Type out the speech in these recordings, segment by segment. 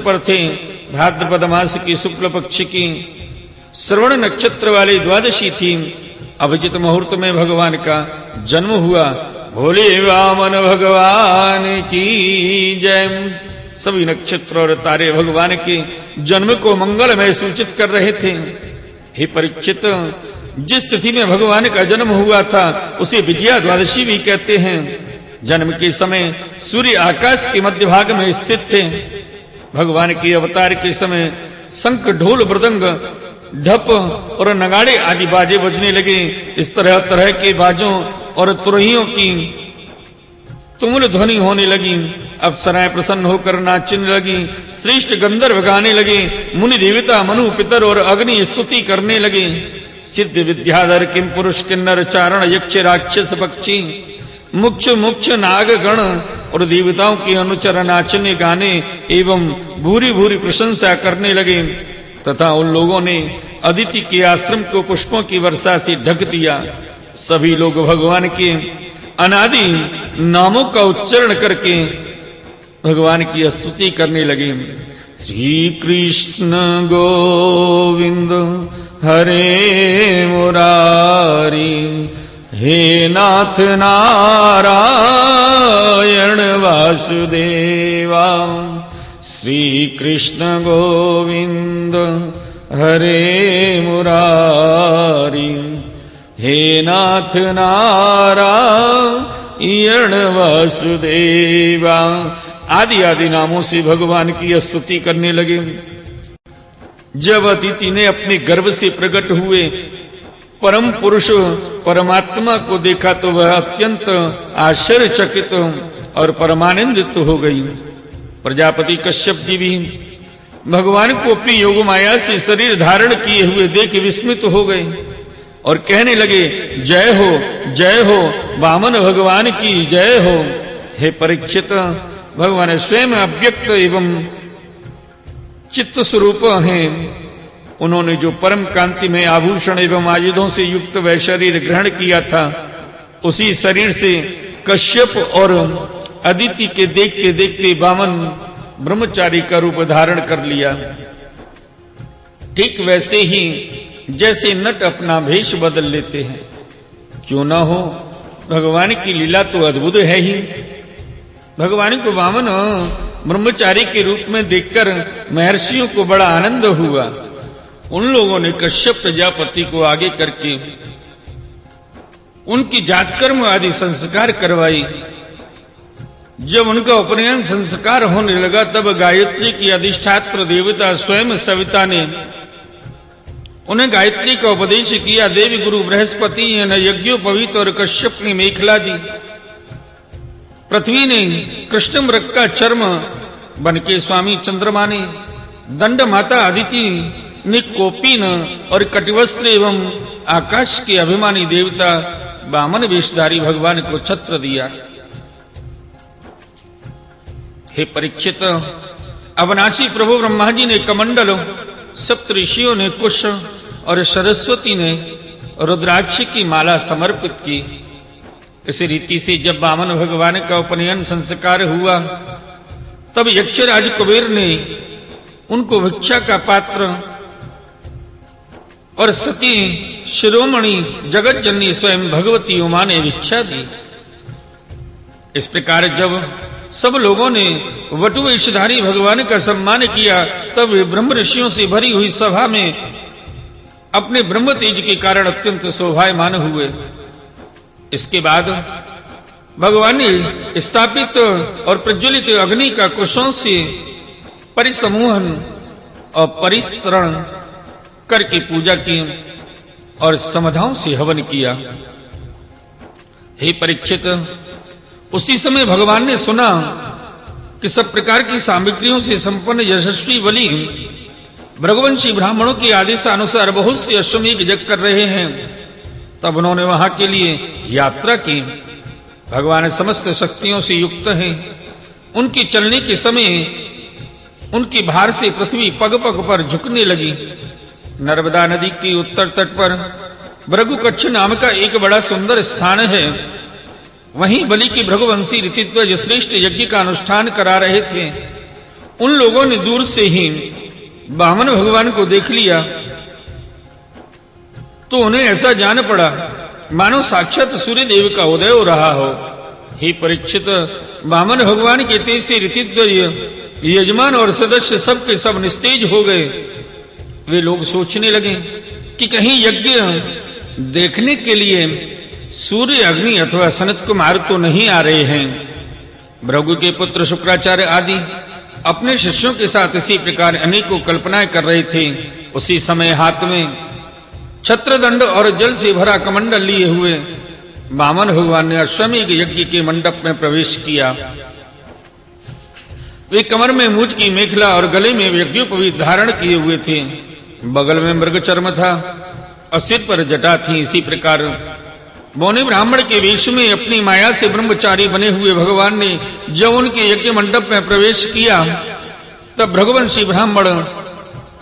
पर थे। भाद्रपद मास की शुक्ल पक्ष की श्रवण नक्षत्र वाली द्वादशी थी। अभिजित मुहूर्त में भगवान का जन्म हुआ। भोले वामन भगवान की जय। सभी नक्षत्र और तारे भगवान के जन्म को मंगलमय सूचित कर रहे थे। हे परीक्षित, जिस तिथि में भगवान का जन्म हुआ था उसे विजया द्वादशी भी कहते हैं। जन्म के समय सूर्य आकाश के मध्य भाग में स्थित थे। भगवान के अवतार के समय शंख, ढोल, मृदंग, ढप और नगाड़े आदि बाजे बजने लगे। इस तरह तरह के बाजों और तुरहियों की तुमुल ध्वनि होने लगी। अप्सराएं प्रसन्न होकर नाचने लगी। श्रेष्ठ गंधर्व गाने लगे। मुनि देवता, मनु, पितर और अग्नि स्तुति करने लगे। सिद्ध विद्याधर, किम पुरुष, किन्नर, चारण, यक्ष, राक्षस, पक्षी, मुक्ष, मुक्ष, नाग गण और देवताओं के अनुचर नाचने, गाने एवं भूरी भूरी प्रशंसा करने लगे। तथा उन लोगों ने अदिति के आश्रम को पुष्पों की वर्षा से ढक दिया। सभी लोग भगवान के अनादि नामों का उच्चारण करके भगवान की स्तुति करने लगे। श्री कृष्ण गोविंद हरे मुरारी, हे नाथ नारायण वासुदेवा। श्री कृष्ण गोविंद हरे मुरारी, हे नाथ नारायण वासुदेवा आदि आदि नामों से भगवान की स्तुति करने लगे। जब अदिति ने अपने गर्भ से प्रकट हुए परम पुरुष परमात्मा को देखा तो वह अत्यंत आश्चर्यचकित और परमानंदित हो गई। प्रजापति कश्यप जी भी भगवान को अपनी योग माया से शरीर धारण किए हुए देख विस्मित हो गए और कहने लगे, जय हो वामन भगवान की जय हो। हे परीक्षित, भगवान स्वयं अव्यक्त एवं चित्त स्वरूप हैं। उन्होंने जो परम कांति में आभूषण एवं आयुधों से युक्त वह शरीर ग्रहण किया था, उसी शरीर से कश्यप और अदिति के देखते देखते वामन ब्रह्मचारी का रूप धारण कर लिया। ठीक वैसे ही जैसे नट अपना भेष बदल लेते हैं। क्यों ना हो, भगवान की लीला तो अद्भुत है ही। भगवान को वामन ब्रह्मचारी के रूप में देखकर महर्षियों को बड़ा आनंद हुआ। उन लोगों ने कश्यप प्रजापति को आगे करके उनकी जातकर्म आदि संस्कार करवाई। जब उनका उपनयन संस्कार होने लगा तब गायत्री की अधिष्ठात्र देवता स्वयं सविता ने उन्हें गायत्री का उपदेश किया। देवी गुरु बृहस्पति ने यज्ञोपवीत और कश्यप ने मेखला दी। पृथ्वी ने कृष्ण मृग का चर्म बनके स्वामी चंद्रमा ने, दंड माता अदिति ने कोपीन और कटिवस्त्र एवं आकाश के अभिमानी देवता वामन वेशधारी भगवान को छत्र दिया। हे परीक्षित, अविनाशी प्रभु ब्रह्मा जी ने कमंडल, सप्त ऋषियों ने कुश और सरस्वती ने रुद्राक्ष की माला समर्पित की। इस रीति से जब वामन भगवान का उपनयन संस्कार हुआ तब यक्षराज कुबेर ने उनको भिक्षा का पात्र और सती शिरोमणि जगत जननी स्वयं भगवती उमा ने भिक्षा दी। इस प्रकार जब सब लोगों ने वटुवेशधारी भगवान का सम्मान किया तब वे ब्रह्म ऋषियों से भरी हुई सभा में अपने ब्रह्म तेज के कारण अत्यंत शोभायमान हुए। इसके बाद भगवान ने स्थापित और प्रज्वलित अग्नि का कुशों से परिसमूहन और परिस्तरण करके पूजा की और समधाओं से हवन किया। हे परीक्षित, उसी समय भगवान ने सुना कि सब प्रकार की सामग्रियों से संपन्न यशस्वी बलि भृगुवंशी ब्राह्मणों के आदेशानुसार बहुत से अश्वमेध यज्ञ कर रहे हैं। तब उन्होंने वहां के लिए यात्रा की। भगवान समस्त शक्तियों से युक्त हैं। उनके चलने के समय उनकी भार से पृथ्वी पग पग पर झुकने लगी। नर्मदा नदी के उत्तर तट पर भृगुकच्छ नाम का एक बड़ा सुंदर स्थान है। वहीं बलि की भृगुवंशी ऋतिध्वज श्रेष्ठ यज्ञ का अनुष्ठान करा रहे थे। उन लोगों ने दूर से ही वामन भगवान को देख लिया तो उन्हें ऐसा जान पड़ा मानो साक्षात सूर्य देव का उदय हो रहा हो। हे परीक्षित, वामन भगवान के तेज से ऋतिद्वय यजमान और सदस्य सब के सब निस्तेज हो गए। वे लोग सोचने लगे कि कहीं यज्ञ देखने के लिए सूर्य, अग्नि अथवा सनत कुमार तो नहीं आ रहे हैं। भृगु के पुत्र शुक्राचार्य आदि अपने शिष्यों के साथ इसी प्रकार अनेकों कल्पनाएं कर रहे थे। उसी समय हाथ में छत्रदंड और जल से भरा कमंडल लिए हुए वामन भगवान ने अश्वमेध यज्ञ के मंडप में प्रवेश किया। वे कमर में मूछ की मेखला और गले में यज्ञोपवीत धारण किए हुए थे। बगल में मृग चर्म था और सिर पर जटा थी। इसी प्रकार मौनी ब्राह्मण के वेश में अपनी माया से ब्रह्मचारी बने हुए भगवान ने जब उनके यज्ञ मंडप में प्रवेश किया तब भृगुवंशी ब्राह्मण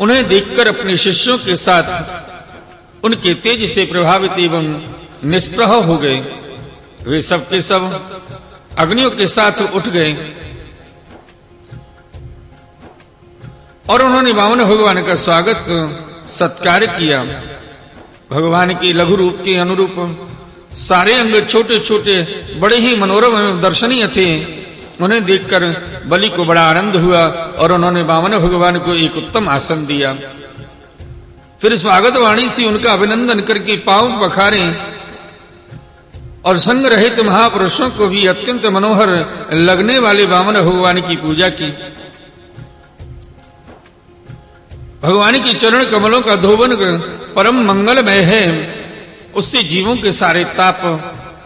उन्हें देखकर अपने शिष्यों के साथ उनके तेज से प्रभावित एवं निष्प्रह हो गए। वे सब के सब अग्नियों के साथ उठ गए और उन्होंने वामन भगवान का स्वागत सत्कार किया। भगवान के लघु रूप के अनुरूप सारे अंग छोटे छोटे बड़े ही मनोरम एवं दर्शनीय थे। उन्हें देखकर बलि को बड़ा आनंद हुआ और उन्होंने वामन भगवान को एक उत्तम आसन दिया। फिर स्वागत वाणी से उनका अभिनंदन करके पांव पखारे और संग रहित महापुरुषों को भी अत्यंत मनोहर लगने वाले वामन भगवान की पूजा की। भगवान की चरण कमलों का धोवन परम मंगलमय है। उससे जीवों के सारे ताप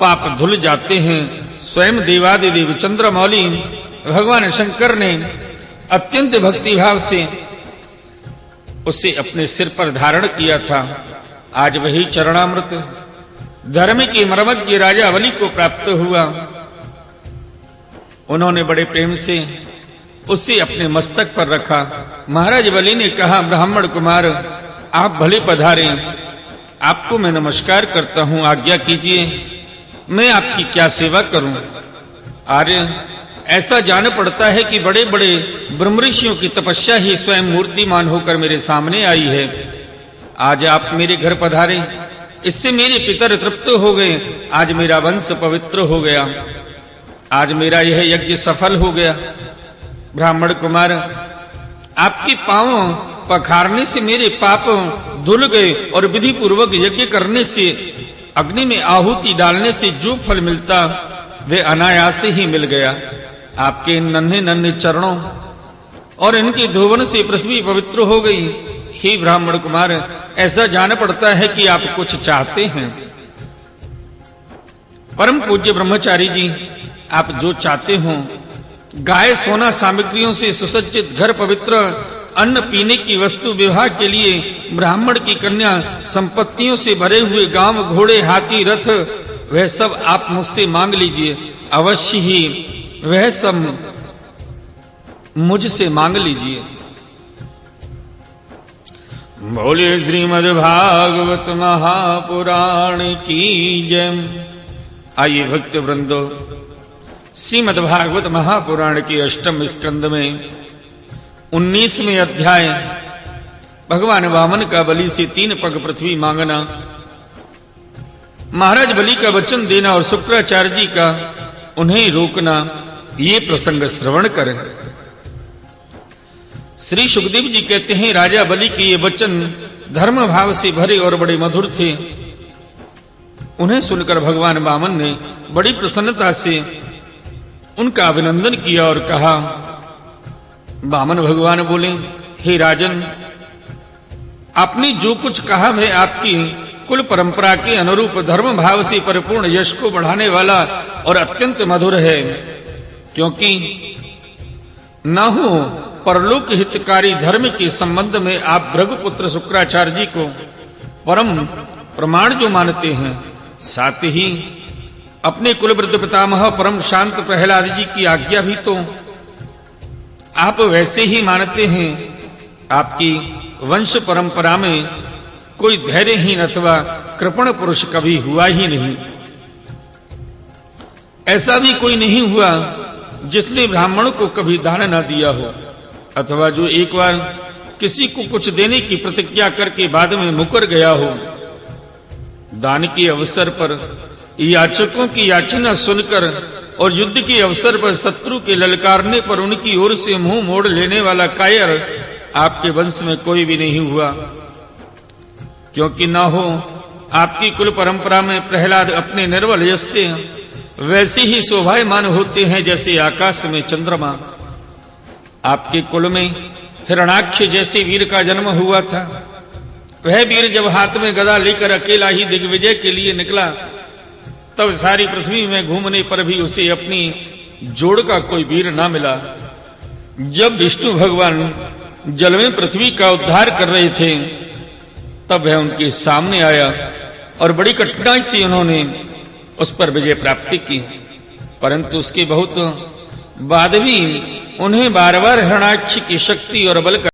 पाप धुल जाते हैं। स्वयं देवादिदेव चंद्रमौली भगवान शंकर ने अत्यंत भक्तिभाव से उसे अपने सिर पर धारण किया था। आज वही चरणामृत धर्म के मर्मज्ञ राजा बलि को प्राप्त हुआ। उन्होंने बड़े प्रेम से उसे अपने मस्तक पर रखा। महाराज बलि ने कहा, ब्राह्मण कुमार, आप भले पधारे। आपको मैं नमस्कार करता हूं, आज्ञा कीजिए, मैं आपकी क्या सेवा करूं। आर्य, ऐसा जान पड़ता है कि बड़े बड़े ब्रह्म ऋषियों की तपस्या ही स्वयं मूर्तिमान होकर मेरे सामने आई है। आज आप मेरे घर पधारे, इससे मेरे पितर तृप्त हो गए। आज मेरा वंश पवित्र हो गया। आज मेरा यह यज्ञ सफल हो गया। ब्राह्मण कुमार, आपके पांव पखारने से मेरे पाप धुल गए और विधि पूर्वक यज्ञ करने से, अग्नि में आहुति डालने से जो फल मिलता वे अनायास ही मिल गया। आपके नन्हे नन्हे चरणों और इनके धोवन से पृथ्वी पवित्र हो गई। हे ब्राह्मण कुमार, ऐसा जान पड़ता है कि आप कुछ चाहते हैं। परम पूज्य ब्रह्मचारी जी, आप जो चाहते हो, गाय सोना सामग्रियों से सुसज्जित घर, पवित्र अन्न, पीने की वस्तु, विवाह के लिए ब्राह्मण की कन्या, संपत्तियों से भरे हुए गांव, घोड़े, हाथी, रथ, वह सब आप मुझसे मांग लीजिए। अवश्य ही वह सब मुझसे मांग लीजिए। बोले श्रीमद् भागवत महापुराण की जय। आइए भक्त वृंदो, श्रीमद् भागवत महापुराण के अष्टम स्कंद में 19वें अध्याय भगवान वामन का बलि से 3 पग पृथ्वी मांगना, महाराज बलि का वचन देना और शुक्राचार्य जी का उन्हें रोकना, ये प्रसंग श्रवण करें। श्री सुखदेव जी कहते हैं, राजा बलि के ये वचन धर्म भाव से भरे और बड़े मधुर थे। उन्हें सुनकर भगवान वामन ने बड़ी प्रसन्नता से उनका अभिनंदन किया और कहा। वामन भगवान बोले, हे राजन, आपने जो कुछ कहा वह आपकी कुल परंपरा के अनुरूप धर्म भाव से परिपूर्ण यश को बढ़ाने वाला और अत्यंत मधुर है। क्योंकि न हो परलोक हितकारी धर्म के संबंध में आप भृगुपुत्र शुक्राचार्य जी को परम प्रमाण जो मानते हैं, साथ ही अपने कुलवृद्ध पितामह परम शांत प्रहलाद जी की आज्ञा भी तो आप वैसे ही मानते हैं। आपकी वंश परंपरा में कोई धैर्यहीन अथवा कृपण पुरुष कभी हुआ ही नहीं। ऐसा भी कोई नहीं हुआ जिसने ब्राह्मणों को कभी दान न दिया हो। अथवा जो एक बार किसी को कुछ देने की प्रतिज्ञा करके बाद में मुकर गया हो, दान के अवसर पर याचकों की याचना सुनकर और युद्ध के अवसर पर शत्रु के ललकारने पर उनकी ओर से मुंह मोड़ लेने वाला कायर आपके वंश में कोई भी नहीं हुआ, क्योंकि ना हो आपकी कुल परंपरा में प्रहलाद अपने निर्बल यश से वैसे ही शोभायमान होते हैं जैसे आकाश में चंद्रमा। आपके कुल में हिरणाक्ष जैसे वीर का जन्म हुआ था। वह वीर जब हाथ में गदा लेकर अकेला ही दिग्विजय के लिए निकला, तब सारी पृथ्वी में घूमने पर भी उसे अपनी जोड़ का कोई वीर ना मिला। जब विष्णु भगवान जल में पृथ्वी का उद्धार कर रहे थे, तब वह उनके सामने आया और बड़ी कठिनाई से उन्होंने उस पर विजय प्राप्ति की, परंतु उसके बहुत बाद भी उन्हें बार बार हिरणाक्ष की शक्ति और बल का